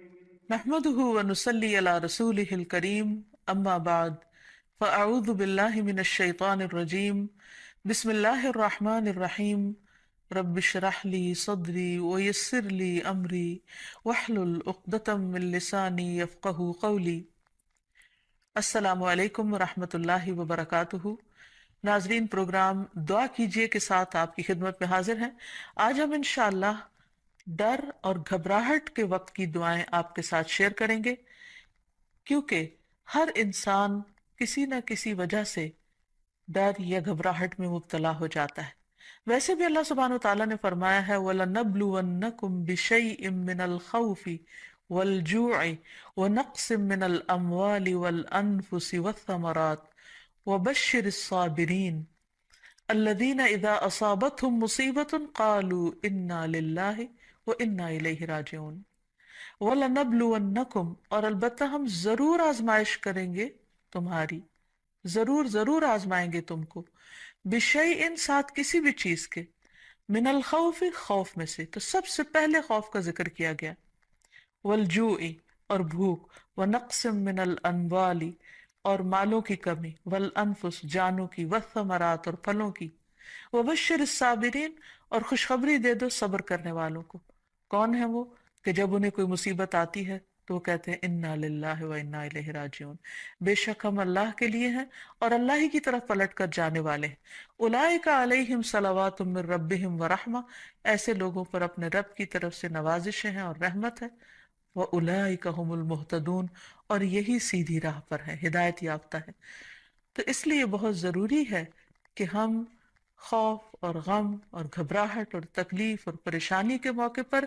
نحمده ونصلي على رسوله الكريم أما بعد فأعوذ بالله من الشيطان الرجيم بسم الله الرحمن الرحيم رب اشرح لي صدري ويسر لي أمري واحلل عقدة من لساني يفقه قولي۔ السلام علیکم ورحمۃ اللہ وبرکاتہ۔ ناظرین، پروگرام دعا کیجئے کے ساتھ آپ کی خدمت میں حاضر ہیں۔ آج ہم انشاءاللہ ڈر اور گھبراہٹ کے وقت کی دعائیں آپ کے ساتھ شیئر کریں گے، کیونکہ ہر انسان کسی نہ کسی وجہ سے ڈر یا گھبراہٹ میں مبتلا ہو جاتا ہے۔ ویسے بھی اللہ سبحانہ وتعالیٰ نے فرمایا ہے وَلَنَبْلُوَنَّكُمْ بِشَيْءٍ مِّنَ الْخَوْفِ وَالْجُوعِ وَنَقْصٍ مِّنَ الْأَمْوَالِ وَالْأَنفُسِ وَالثَّمَرَاتِ وَبَشِّرِ الصَّابِرِينَ الَّذِينَ إِذَا أَصَابَتْهُمْ مُصِيبَةٌ قَالُوا إِنَّا لِلَّهِ وَإِنَّا إِلَيْهِ راجعون۔ وَلَنَبْلُوَنَّكُمْ، اور البتہ ہم ضرور آزمائش کریں گے تمہاری، ضرور آزمائیں گے تم کو، بشیء، ساتھ کسی بھی چیز کے، من الخوف، خوف میں سے، تو سب سے پہلے خوف کا ذکر کیا گیا، والجوع، اور بھوک، ونقص من الاموال، اور مالوں کی کمی، والانفس، جانوں کی، والثمرات، اور پھلوں کی، وبشر الصابرین، اور خوشخبری دے دو صبر کرنے والوں کو۔ کون ہے وہ کہ جب انہیں کوئی مصیبت آتی ہے تو وہ کہتے ہیں انا للہ و انا الیہ راجعون، بے شک ہم اللہ کے لیے ہیں اور اللہ ہی کی طرف پلٹ کر جانے والے ہیں۔ اولئک علیہم صلوات من ربہم ورحمہ، ایسے لوگوں پر اپنے رب کی طرف سے نوازشیں ہیں اور رحمت ہے۔ وَأُولَئِكَ هُمُ الْمُهْتَدُونَ، اور یہی سیدھی راہ پر ہے، ہدایت یافتہ ہے۔ تو اس لیے بہت ضروری ہے کہ ہم خوف اور غم اور گھبراہٹ اور تکلیف اور پریشانی کے موقع پر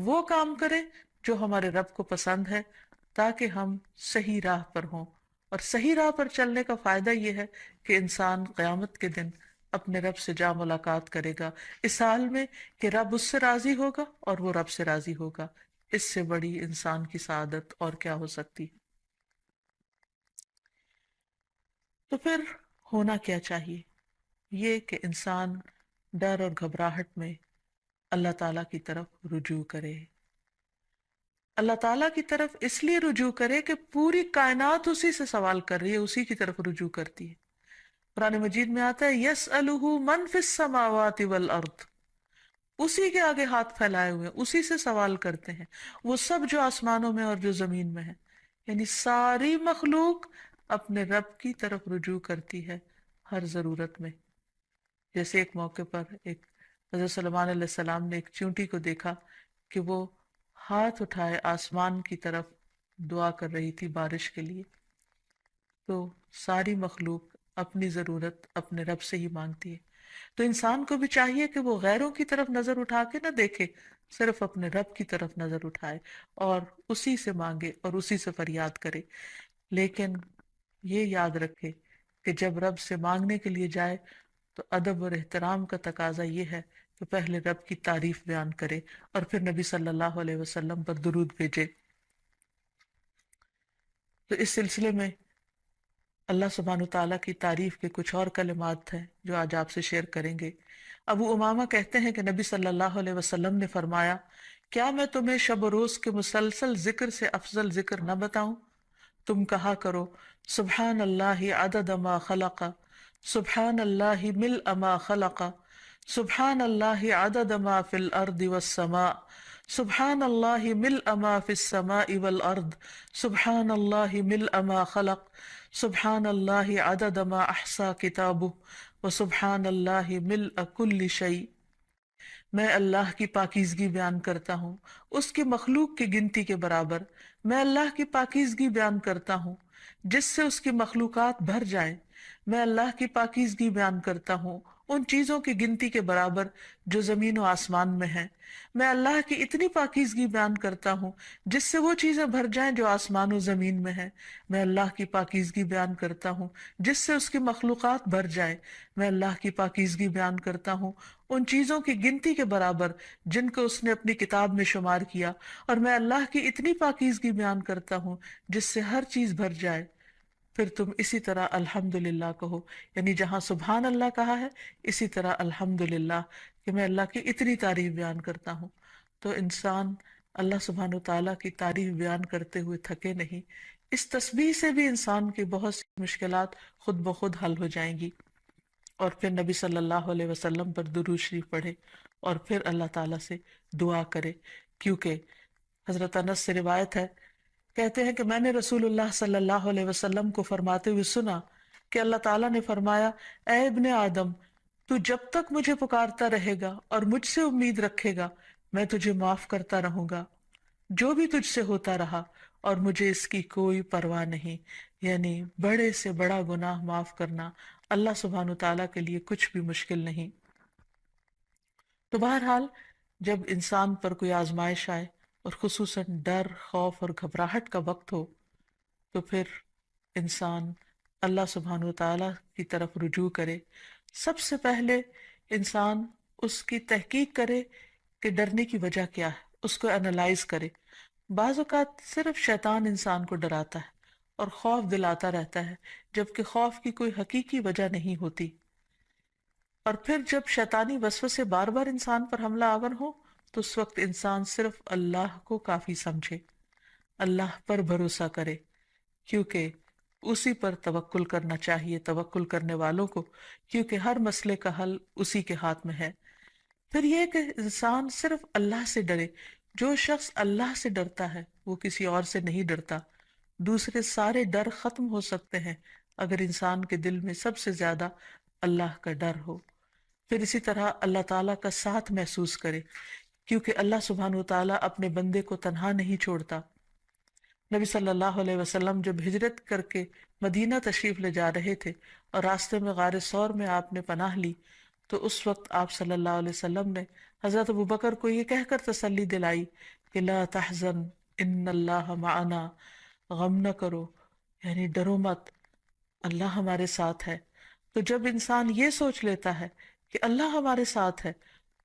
وہ کام کریں جو ہمارے رب کو پسند ہے، تاکہ ہم صحیح راہ پر ہوں۔ اور صحیح راہ پر چلنے کا فائدہ یہ ہے کہ انسان قیامت کے دن اپنے رب سے جا ملاقات کرے گا، اس حال میں کہ رب اس سے راضی ہوگا اور وہ رب سے راضی ہوگا۔ اس سے بڑی انسان کی سعادت اور کیا ہو سکتی ہے؟ تو پھر ہونا کیا چاہیے؟ یہ کہ انسان ڈر اور گھبراہٹ میں اللہ تعالیٰ کی طرف رجوع کرے۔ اللہ تعالیٰ کی طرف اس لیے رجوع کرے کہ پوری کائنات اسی سے سوال کر رہی ہے، اسی کی طرف رجوع کرتی ہے۔ قرآن مجید میں آتا ہے یسألہ من فی السماوات والارض، اسی کے آگے ہاتھ پھیلائے ہوئے ہیں، اسی سے سوال کرتے ہیں وہ سب جو آسمانوں میں اور جو زمین میں ہے۔ یعنی ساری مخلوق اپنے رب کی طرف رجوع کرتی ہے ہر ضرورت میں۔ جیسے ایک موقع پر ایک حضرت سلیمان علیہ السلام نے ایک چونٹی کو دیکھا کہ وہ ہاتھ اٹھائے آسمان کی طرف دعا کر رہی تھی بارش کے لیے۔ تو ساری مخلوق اپنی ضرورت اپنے رب سے ہی مانگتی ہے۔ تو انسان کو بھی چاہیے کہ وہ غیروں کی طرف نظر اٹھا کے نہ دیکھے، صرف اپنے رب کی طرف نظر اٹھائے اور اسی سے مانگے اور اسی سے فریاد کرے۔ لیکن یہ یاد رکھے کہ جب رب سے مانگنے کے لیے جائے تو ادب اور احترام کا تقاضا یہ ہے کہ پہلے رب کی تعریف بیان کرے اور پھر نبی صلی اللہ علیہ وسلم پر درود بھیجے۔ تو اس سلسلے میں اللہ سبحانہ تعالیٰ کی تعریف کے کچھ اور کلمات ہیں جو آج آپ سے شیئر کریں گے۔ ابو امامہ کہتے ہیں کہ نبی صلی اللہ علیہ وسلم نے فرمایا، کیا میں تمہیں شب و روز کے مسلسل ذکر سے افضل ذکر نہ بتاؤں؟ تم کہا کرو سبحان اللہ عدد ما خلق، سبحان اللہ ملء ما خلق، سبحان اللہ عدد ما فی الارض والسماء، سبحان اللہ ملء ما فی السماء والارض، سبحان اللہ ملء ما خلق، سبحان اللہ عدد ما احصا کتابہ، وسبحان اللہ ملء کل شیء۔ میں اللہ کی پاکیزگی بیان کرتا ہوں اس کی مخلوق کی گنتی کے برابر، میں اللہ کی پاکیزگی بیان کرتا ہوں جس سے اس کی مخلوقات بھر جائیں، میں اللہ کی پاکیزگی بیان کرتا ہوں ان چیزوں کی گنتی کے برابر جو زمین و آسمان میں ہیں، میں اللہ کی اتنی پاکیزگی بیان کرتا ہوں جس سے وہ چیزیں بھر جائیں جو آسمان و زمین میں ہیں، میں اللہ کی پاکیزگی بیان کرتا ہوں جس سے اس کی مخلوقات بھر جائیں، میں اللہ کی پاکیزگی بیان کرتا ہوں ان چیزوں کی گنتی کے برابر جن کو اس نے اپنی کتاب میں شمار کیا، اور میں اللہ کی اتنی پاکیزگی بیان کرتا ہوں جس سے ہر چیز بھر جائے۔ پھر تم اسی طرح الحمدللہ کہو، یعنی جہاں سبحان اللہ کہا ہے اسی طرح الحمدللہ کہ میں اللہ کی اتنی تعریف بیان کرتا ہوں۔ تو انسان اللہ سبحانہ تعالیٰ کی تعریف بیان کرتے ہوئے تھکے نہیں، اس تسبیح سے بھی انسان کی بہت سی مشکلات خود بخود حل ہو جائیں گی۔ اور پھر نبی صلی اللہ علیہ وسلم پر درود شریف پڑھے اور پھر اللہ تعالیٰ سے دعا کرے، کیونکہ حضرت انس سے روایت ہے، کہتے ہیں کہ میں نے رسول اللہ صلی اللہ علیہ وسلم کو فرماتے ہوئے سنا کہ اللہ تعالیٰ نے فرمایا، اے ابن آدم، تو جب تک مجھے پکارتا رہے گا اور مجھ سے امید رکھے گا میں تجھے معاف کرتا رہوں گا جو بھی تجھ سے ہوتا رہا، اور مجھے اس کی کوئی پرواہ نہیں۔ یعنی بڑے سے بڑا گناہ معاف کرنا اللہ سبحانہ تعالیٰ کے لیے کچھ بھی مشکل نہیں۔ تو بہرحال جب انسان پر کوئی آزمائش آئے اور خصوصاً ڈر، خوف اور گھبراہٹ کا وقت ہو، تو پھر انسان اللہ سبحانہ وتعالیٰ کی طرف رجوع کرے۔ سب سے پہلے انسان اس کی تحقیق کرے کہ ڈرنے کی وجہ کیا ہے، اس کو انالائز کرے۔ بعض اوقات صرف شیطان انسان کو ڈراتا ہے اور خوف دلاتا رہتا ہے، جبکہ خوف کی کوئی حقیقی وجہ نہیں ہوتی۔ اور پھر جب شیطانی وسوسے بار بار انسان پر حملہ آور ہو تو اس وقت انسان صرف اللہ کو کافی سمجھے، اللہ پر بھروسہ کرے، کیونکہ اسی پر توکل کرنا چاہیے توکل کرنے والوں کو، کیونکہ ہر مسئلے کا حل اسی کے ہاتھ میں ہے۔ پھر یہ کہ انسان صرف اللہ سے ڈرے۔ جو شخص اللہ سے ڈرتا ہے وہ کسی اور سے نہیں ڈرتا۔ دوسرے سارے ڈر ختم ہو سکتے ہیں اگر انسان کے دل میں سب سے زیادہ اللہ کا ڈر ہو۔ پھر اسی طرح اللہ تعالیٰ کا ساتھ محسوس کرے، کیونکہ اللہ سبحانہ وتعالیٰ اپنے بندے کو تنہا نہیں چھوڑتا۔ نبی صلی اللہ علیہ وسلم جب ہجرت کر کے مدینہ تشریف لے جا رہے تھے اور راستے میں غار ثور میں آپ نے پناہ لی، تو اس وقت آپ صلی اللہ علیہ وسلم نے حضرت ابوبکر کو یہ کہہ کر تسلی دلائی کہ لا تحزن ان اللہ معنا، غم نہ کرو، یعنی ڈرو مت، اللہ ہمارے ساتھ ہے۔ تو جب انسان یہ سوچ لیتا ہے کہ اللہ ہمارے ساتھ ہے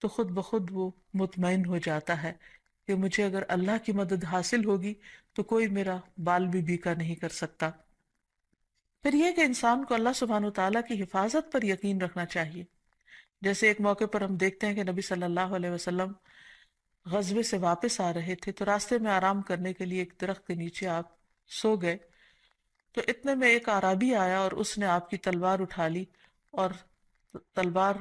تو خود بخود وہ مطمئن ہو جاتا ہے کہ مجھے اگر اللہ کی مدد حاصل ہوگی تو کوئی میرا بال بھی بیکا نہیں کر سکتا۔ پھر یہ کہ انسان کو اللہ سبحانہ وتعالیٰ کی حفاظت پر یقین رکھنا چاہیے۔ جیسے ایک موقع پر ہم دیکھتے ہیں کہ نبی صلی اللہ علیہ وسلم غزوے سے واپس آ رہے تھے تو راستے میں آرام کرنے کے لیے ایک درخت کے نیچے آپ سو گئے، تو اتنے میں ایک اعرابی آیا اور اس نے آپ کی تلوار اٹھا لی اور تلوار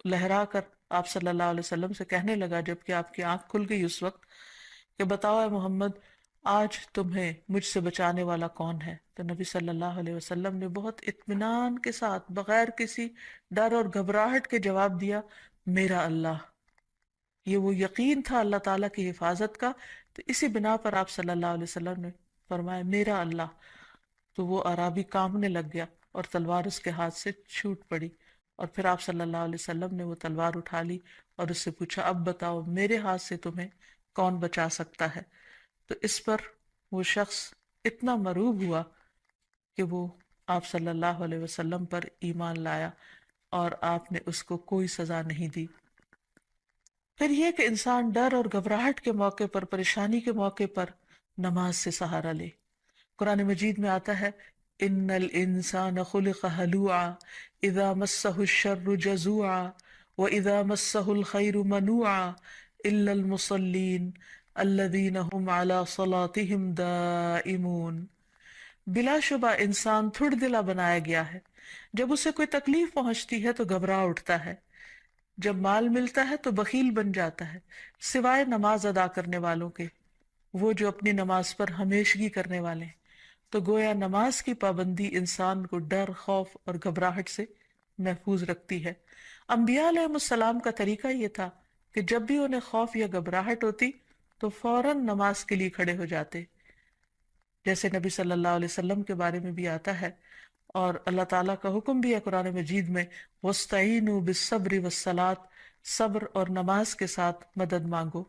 لہرا کر آپ صلی اللہ علیہ وسلم سے کہنے لگا، جبکہ آپ کی آنکھ کھل گئی اس وقت، کہ بتاؤ اے محمد، آج تمہیں مجھ سے بچانے والا کون ہے؟ تو نبی صلی اللہ علیہ وسلم نے بہت اطمینان کے ساتھ بغیر کسی ڈر اور گھبراہٹ کے جواب دیا، میرا اللہ۔ یہ وہ یقین تھا اللہ تعالیٰ کی حفاظت کا، تو اسی بنا پر آپ صلی اللہ علیہ وسلم نے فرمایا میرا اللہ۔ تو وہ اعرابی کانپنے لگ گیا اور تلوار اس کے ہاتھ سے چھوٹ پڑی، اور پھر آپ صلی اللہ علیہ وسلم نے وہ تلوار اٹھا لی اور اس سے پوچھا، اب بتاؤ میرے ہاتھ سے تمہیں کون بچا سکتا ہے؟ تو اس پر وہ شخص اتنا مرعوب ہوا کہ وہ آپ صلی اللہ علیہ وسلم پر ایمان لایا اور آپ نے اس کو کوئی سزا نہیں دی۔ پھر یہ کہ انسان ڈر اور گھبراہٹ کے موقع پر، پریشانی کے موقع پر نماز سے سہارا لے۔ قرآن مجید میں آتا ہے، ان الانسان خلق ہلوعا اذا مسہ الشر جزوعا واذا مسہ الخیر منوعا الا المصلین الذین هم علی صلاتهم دائمون۔ بلا شبہ انسان تھڑ دلا بنایا گیا ہے، جب اسے کوئی تکلیف پہنچتی ہے تو گھبرا اٹھتا ہے، جب مال ملتا ہے تو بخیل بن جاتا ہے، سوائے نماز ادا کرنے والوں کے، وہ جو اپنی نماز پر ہمیشگی کرنے والے ہیں۔ تو گویا نماز کی پابندی انسان کو ڈر، خوف اور گھبراہٹ سے محفوظ رکھتی ہے۔ انبیاء علیہ السلام کا طریقہ یہ تھا کہ جب بھی انہیں خوف یا گھبراہٹ ہوتی تو فوراً نماز کے لیے کھڑے ہو جاتے، جیسے نبی صلی اللہ علیہ وسلم کے بارے میں بھی آتا ہے، اور اللہ تعالیٰ کا حکم بھی ہے قرآن مجید میں، وَاسْتَعِینُوا بِالصَّبْرِ وَالصَّلَاةِ، صبر اور نماز کے ساتھ مدد مانگو۔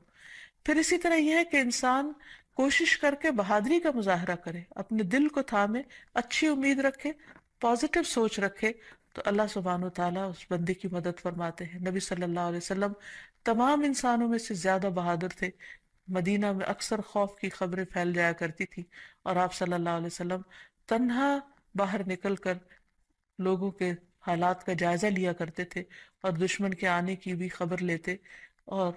پھر اسی طرح یہ ہے کہ انسان کوشش کر کے بہادری کا مظاہرہ کرے، اپنے دل کو تھامے، اچھی امید رکھے، پازیٹیو سوچ رکھے، تو اللہ سبحانہ و تعالیٰ اس بندے کی مدد فرماتے ہیں۔ نبی صلی اللہ علیہ وسلم تمام انسانوں میں سے زیادہ بہادر تھے۔ مدینہ میں اکثر خوف کی خبریں پھیل جایا کرتی تھی اور آپ صلی اللہ علیہ وسلم تنہا باہر نکل کر لوگوں کے حالات کا جائزہ لیا کرتے تھے اور دشمن کے آنے کی بھی خبر لیتے، اور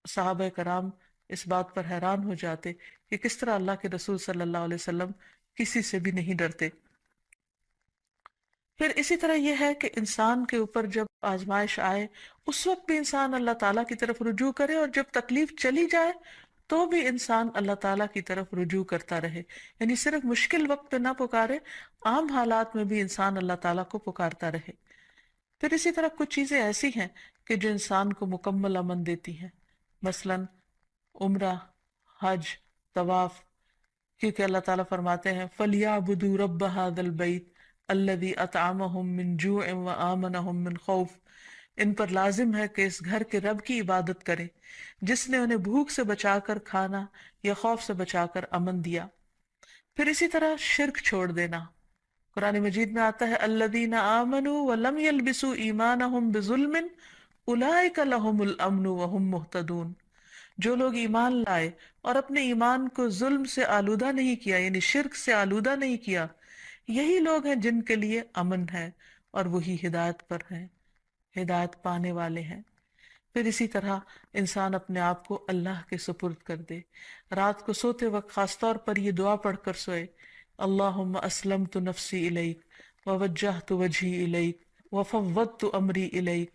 صحابہ کرام اس بات پر حیران ہو جاتے کہ کس طرح اللہ کے رسول صلی اللہ علیہ وسلم کسی سے بھی نہیں ڈرتے۔ پھر اسی طرح یہ ہے کہ انسان کے اوپر جب آزمائش آئے اس وقت بھی انسان اللہ تعالیٰ کی طرف رجوع کرے، اور جب تکلیف چلی جائے تو بھی انسان اللہ تعالیٰ کی طرف رجوع کرتا رہے، یعنی صرف مشکل وقت پہ نہ پکارے، عام حالات میں بھی انسان اللہ تعالیٰ کو پکارتا رہے۔ پھر اسی طرح کچھ چیزیں ایسی ہیں کہ جو انسان کو مکمل امن دیتی ہیں، مثلاً عمرہ، حج، طواف، کیونکہ اللہ تعالیٰ فرماتے ہیں فَلْيَعْبُدُوا رَبَّ هَذَا الْبَيْتِ الَّذِي أَطْعَمَهُم مِّن جُوعٍ وَآمَنَهُم مِّن خَوْفٍ، ان پر لازم ہے کہ اس گھر کے رب کی عبادت کریں جس نے انہیں بھوک سے بچا کر کھانا یا خوف سے بچا کر امن دیا۔ پھر اسی طرح شرک چھوڑ دینا، قرآن مجید میں آتا ہے الذین آمنوا ولم یلبسوا ایمانہم بظلم اولئک لہم الامن وہم مہتدون، جو لوگ ایمان لائے اور اپنے ایمان کو ظلم سے آلودہ نہیں کیا، یعنی شرک سے آلودہ نہیں کیا، یہی لوگ ہیں جن کے لیے امن ہے اور وہی ہدایت پر ہیں، ہدایت پانے والے ہیں۔ پھر اسی طرح انسان اپنے آپ کو اللہ کے سپرد کر دے، رات کو سوتے وقت خاص طور پر یہ دعا پڑھ کر سوئے اللہم اسلمت نفسی الیک ووجہت وجہی الیک وفوضت امری الیک،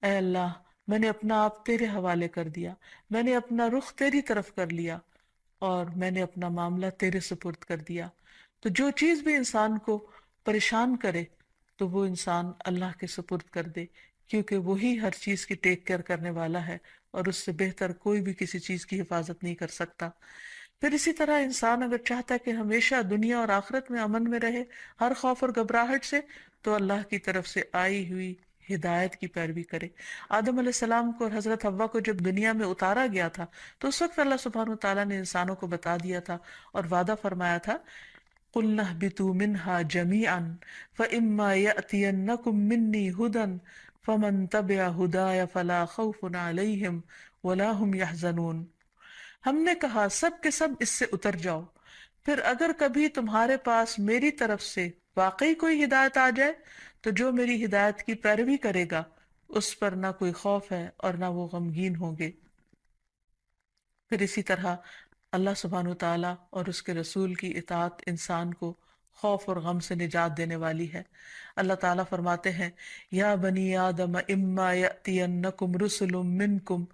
اے اللہ میں نے اپنا آپ تیرے حوالے کر دیا، میں نے اپنا رخ تیری طرف کر لیا اور میں نے اپنا معاملہ تیرے سپرد کر دیا۔ تو جو چیز بھی انسان کو پریشان کرے تو وہ انسان اللہ کے سپرد کر دے، کیونکہ وہی ہر چیز کی ٹیک کیئر کرنے والا ہے اور اس سے بہتر کوئی بھی کسی چیز کی حفاظت نہیں کر سکتا۔ پھر اسی طرح انسان اگر چاہتا ہے کہ ہمیشہ دنیا اور آخرت میں امن میں رہے ہر خوف اور گھبراہٹ سے، تو اللہ کی طرف سے آئی ہوئی ہدایت کی پیروی کرے۔ آدم علیہ السلام کو اور حضرت حوا کو جب دنیا میں اتارا گیا تھا تو اس وقت اللہ سبحانہ وتعالیٰ نے انسانوں کو بتا دیا تھا اور وعدہ فرمایا تھا قُلْنَا اهْبِطُوا مِنْهَا جَمِيعًا فَإِمَّا يَأْتِيَنَّكُم مِّنِّي هُدًى فَمَن تَبِعَ هُدَايَ فَلَا خَوْفٌ عَلَيْهِمْ وَلَا هُمْ يَحْزَنُونَ، ہم نے کہا سب کے سب اس سے اتر جاؤ، پھر اگر کبھی تمہارے پاس میری طرف سے واقعی کوئی ہدایت آ جائے تو جو میری ہدایت کی پیروی کرے گا اس پر نہ کوئی خوف ہے اور نہ وہ غمگین ہوں گے۔ پھر اسی طرح اللہ سبحانہ وتعالیٰ اور اس کے رسول کی اطاعت انسان کو خوف اور غم سے نجات دینے والی ہے۔ اللہ تعالیٰ فرماتے ہیں یا بنی آدم اما یأتینکم رسل منکم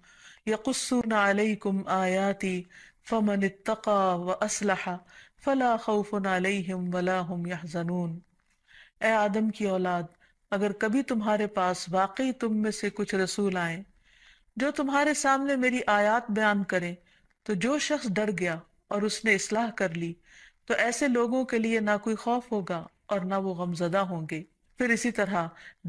یقصون علیکم آیاتی فمن اتقی واصلح فلا خوف علیہم ولا هم یحزنون، اے آدم کی اولاد اگر کبھی تمہارے پاس واقعی تم میں سے کچھ رسول آئیں جو تمہارے سامنے میری آیات بیان کریں، تو جو شخص ڈر گیا اور اس نے اصلاح کر لی تو ایسے لوگوں کے لیے نہ کوئی خوف ہوگا اور نہ وہ غمزدہ ہوں گے۔ پھر اسی طرح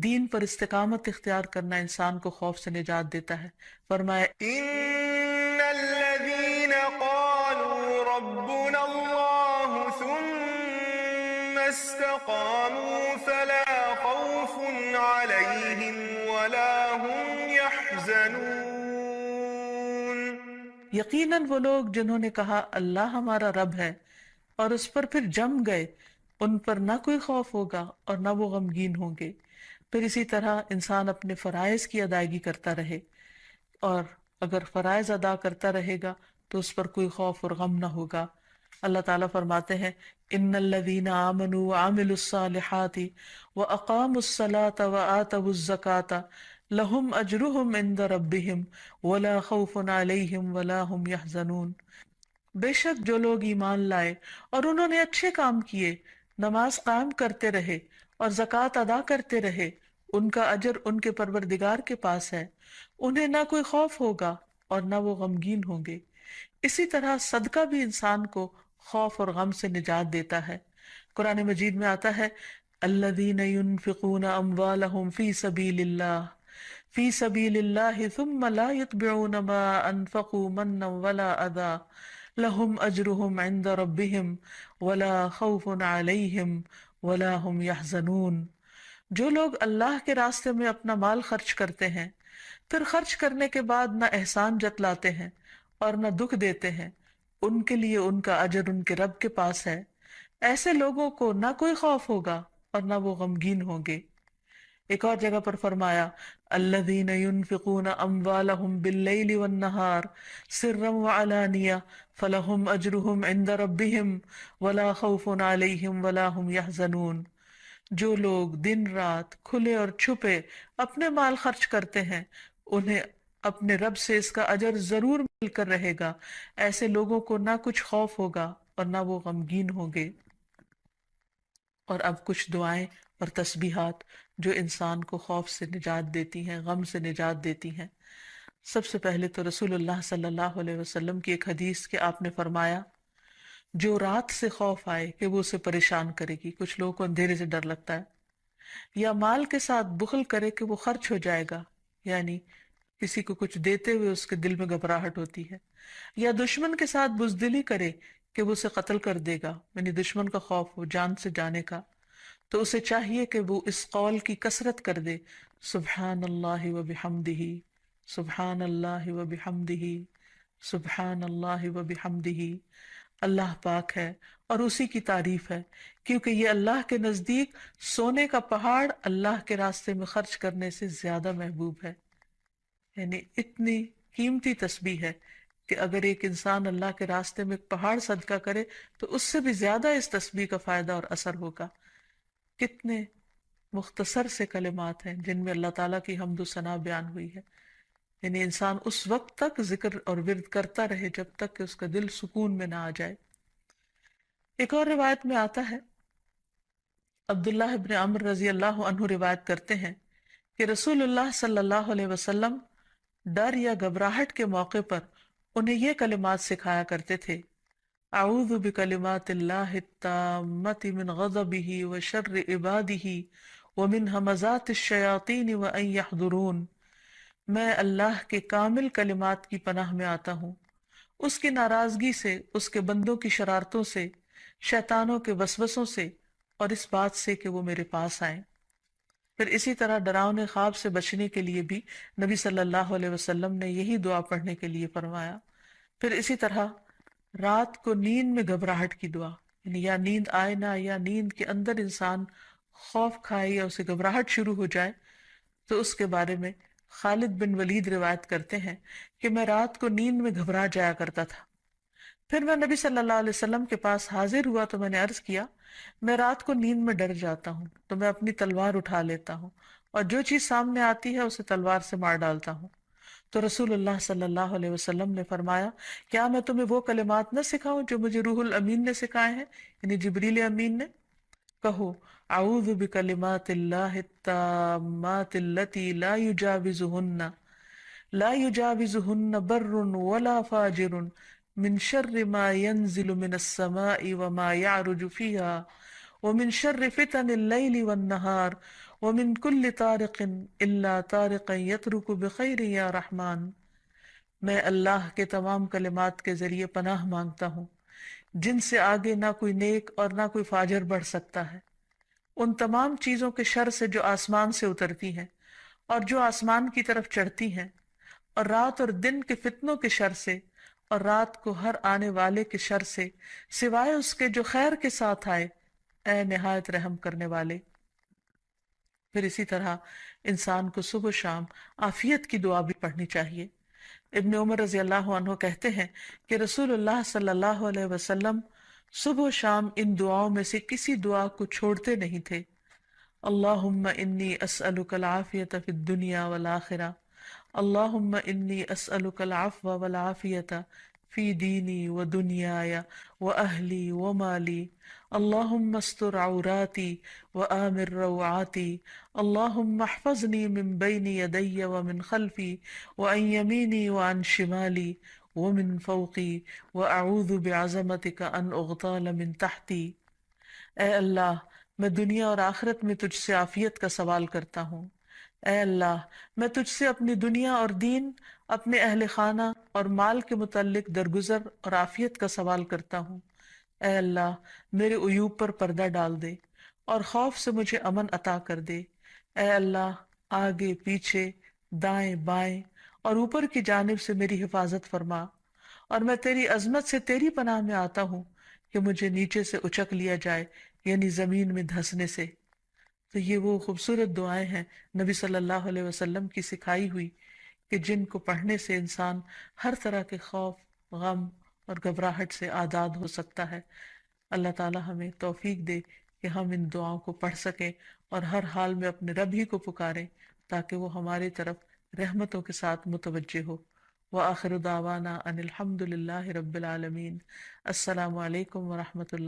دین پر استقامت اختیار کرنا انسان کو خوف سے نجات دیتا ہے۔ فرمایا ان الذين قالوا ربنا الله ثم استقاموا فلا خوف عليهم ولا هم يحزنون، یقیناً وہ لوگ جنہوں نے کہا اللہ ہمارا رب ہے اور اس پر پھر جم گئے، ان پر نہ کوئی خوف ہوگا اور نہ وہ غمگین ہوں گے۔ پھر اسی طرح انسان اپنے فرائض کی ادائیگی کرتا رہے، اور اگر فرائض ادا کرتا رہے گا تو اس پر کوئی خوف اور غم نہ ہوگا۔ اللہ تعالیٰ فرماتے ہیں ان الذین آمنوا وعملوا الصالحات واقاموا الصلاة وآتوا الزکاة لہم اجرہم عند ربہم ولا خوف علیہم ولا ہم یحزنون، بے شک جو لوگ ایمان لائے اور انہوں نے اچھے کام کیے، نماز قائم کرتے رہے اور زکوٰۃ ادا کرتے رہے، ان کا اجر ان کے پروردگار کے پاس ہے، انہیں نہ کوئی خوف ہوگا اور نہ وہ غمگین ہوں گے۔ اسی طرح صدقہ بھی انسان کو خوف اور غم سے نجات دیتا ہے۔ قرآن مجید میں آتا ہے الذین ينفقون اموالهم فی سبیل اللہ ثم لا يتبعون ما انفقوا منا ولا اذى لهم اجرهم عند ربهم ولا خوف عليهم ولا هم يحزنون، جو لوگ اللہ کے راستے میں اپنا مال خرچ کرتے ہیں پھر خرچ کرنے کے بعد نہ احسان جتلاتے ہیں اور نہ دکھ دیتے ہیں، ان کے لیے ان کا اجر ان کے رب کے پاس ہے، ایسے لوگوں کو نہ کوئی خوف ہوگا اور نہ وہ غمگین ہوں گے۔ ایک اور جگہ پر فرمایا الذین ينفقون اموالهم باللیل والنہار سرا وعلانیہ فلہم اجرہم عند ربہم ولا خوف علیہم ولا هم يحزنون، جو لوگ دن رات کھلے اور چھپے اپنے مال خرچ کرتے ہیں انہیں اپنے رب سے اس کا اجر ضرور مل کر رہے گا، ایسے لوگوں کو نہ کچھ خوف ہوگا اور نہ وہ غمگین ہوں گے۔ اور اب کچھ دعائیں اور تسبیحات جو انسان کو خوف سے نجات دیتی ہیں، غم سے نجات دیتی ہیں۔ سب سے پہلے تو رسول اللہ صلی اللہ علیہ وسلم کی ایک حدیث کہ آپ نے فرمایا جو رات سے خوف آئے کہ وہ اسے پریشان کرے گی، کچھ لوگوں کو اندھیرے سے ڈر لگتا ہے، یا مال کے ساتھ بخل کرے کہ وہ خرچ ہو جائے گا، یعنی کسی کو کچھ دیتے ہوئے اس کے دل میں گھبراہٹ ہوتی ہے، یا دشمن کے ساتھ بزدلی کرے کہ وہ اسے قتل کر دے گا، یعنی دشمن کا خوف ہو جان سے جانے کا، تو اسے چاہیے کہ وہ اس قول کی کثرت کر دے سبحان اللہ و بحمدہ، سبحان اللہ و بحمدہ، سبحان اللہ و بحمدہ۔ اللہ پاک ہے اور اسی کی تعریف ہے، کیونکہ یہ اللہ کے نزدیک سونے کا پہاڑ اللہ کے راستے میں خرچ کرنے سے زیادہ محبوب ہے۔ یعنی اتنی قیمتی تسبیح ہے کہ اگر ایک انسان اللہ کے راستے میں ایک پہاڑ صدقہ کرے تو اس سے بھی زیادہ اس تسبیح کا فائدہ اور اثر ہوگا۔ کتنے مختصر سے کلمات ہیں جن میں اللہ تعالیٰ کی حمد و ثنا بیان ہوئی ہے، یعنی انسان اس وقت تک ذکر اور ورد کرتا رہے جب تک کہ اس کا دل سکون میں نہ آ جائے۔ ایک اور روایت میں آتا ہے، عبداللہ ابن عمر رضی اللہ عنہ روایت کرتے ہیں کہ رسول اللہ صلی اللہ علیہ وسلم ڈر یا گھبراہٹ کے موقع پر انہیں یہ کلمات سکھایا کرتے تھے، اعوذ بکلمات اللہ التامۃ من غضبہ وشر عبادہ ومن ہمزات الشیاطین وان یحضرون، میں اللہ کے کامل کلمات کی پناہ میں آتا ہوں، اس کی ناراضگی سے، اس کے بندوں کی شرارتوں سے، شیطانوں کے وسوسوں سے، اور اس بات سے کہ وہ میرے پاس آئیں۔ پھر اسی طرح ڈراؤنے خواب سے بچنے کے لیے بھی نبی صلی اللہ علیہ وسلم نے یہی دعا پڑھنے کے لیے فرمایا۔ پھر اسی طرح رات کو نیند میں گھبراہٹ کی دعا، یعنی یا نیند آئے نہ، یا نیند کے اندر انسان خوف کھائے یا اسے گھبراہٹ شروع ہو جائے، تو اس کے بارے میں خالد بن ولید روایت کرتے ہیں کہ میں رات کو نیند میں گھبرا جایا کرتا تھا، پھر میں نبی صلی اللہ علیہ وسلم کے پاس حاضر ہوا تو میں نے عرض کیا میں رات کو نیند میں ڈر جاتا ہوں تو میں اپنی تلوار اٹھا لیتا ہوں اور جو چیز سامنے آتی ہے اسے تلوار سے مار ڈالتا ہوں۔ تو رسول اللہ صلی اللہ علیہ وسلم نے فرمایا کیا میں تمہیں وہ کلمات نہ سکھاؤں جو مجھے روح الامین نے سکھائے ہیں، یعنی جبریل امین نے؟ کہو اعوذ بکلمات اللہ التامات التی لا يجاوزهن بر ولا فاجر من شر ما ينزل من السماء وما يعرج فيها ومن شر فتن الليل والنهار ومن كل طارق إلا طارقا يترك بخير يا رحمن۔ میں اللہ کے تمام کلمات کے ذریعے پناہ مانگتا ہوں جن سے آگے نہ کوئی نیک اور نہ کوئی فاجر بڑھ سکتا ہے، ان تمام چیزوں کے شر سے جو آسمان سے اترتی ہیں اور جو آسمان کی طرف چڑھتی ہیں، اور رات اور دن کے فتنوں کے شر سے، اور رات کو ہر آنے والے کے شر سے، سوائے اس کے جو خیر کے ساتھ آئے، اے نہایت رحم کرنے والے۔ پھر اسی طرح انسان کو صبح و شام عافیت کی دعا بھی پڑھنی چاہیے۔ ابن عمر رضی اللہ عنہ کہتے ہیں کہ رسول اللہ صلی اللہ علیہ وسلم صبح و شام ان دعاؤں میں سے کسی دعا کو چھوڑتے نہیں تھے۔ اللہم انی اسألک العافیۃ فی الدنیا والآخرہ، اللہم انی اسألک العفو والعافیۃ فی دینی و دنیای و اہلی و مالی، اللہم استر عوراتی و آمر روعاتی، اللہم احفظنی من بین یدی و من خلفی و عن یمینی و عن شمالی ومن فوقی واعوذ بعظمتک ان اغتال من تحتی۔ اے اللہ میں دنیا اور آخرت میں تجھ سے عافیت کا سوال کرتا ہوں۔ اے اللہ میں تجھ سے اپنی دنیا اور دین، اپنے اہل خانہ اور مال کے متعلق درگزر اور عافیت کا سوال کرتا ہوں۔ اے اللہ میرے عیوب پر پردہ ڈال دے اور خوف سے مجھے امن عطا کر دے۔ اے اللہ آگے پیچھے دائیں بائیں اور اوپر کی جانب سے میری حفاظت فرما، اور میں تیری عظمت سے تیری پناہ میں آتا ہوں کہ مجھے نیچے سے اچک لیا جائے، یعنی زمین میں دھنسنے سے۔ تو یہ وہ خوبصورت دعائیں ہیں نبی صلی اللہ علیہ وسلم کی سکھائی ہوئی، کہ جن کو پڑھنے سے انسان ہر طرح کے خوف، غم اور گھبراہٹ سے آزاد ہو سکتا ہے۔ اللہ تعالی ہمیں توفیق دے کہ ہم ان دعاؤں کو پڑھ سکیں اور ہر حال میں اپنے رب ہی کو پکاریں، تاکہ وہ ہماری طرف رحمتوں کے ساتھ متوجہ ہو۔ وآخر دعوانا ان الحمد للہ رب العالمین۔ السلام علیکم ورحمۃ اللہ۔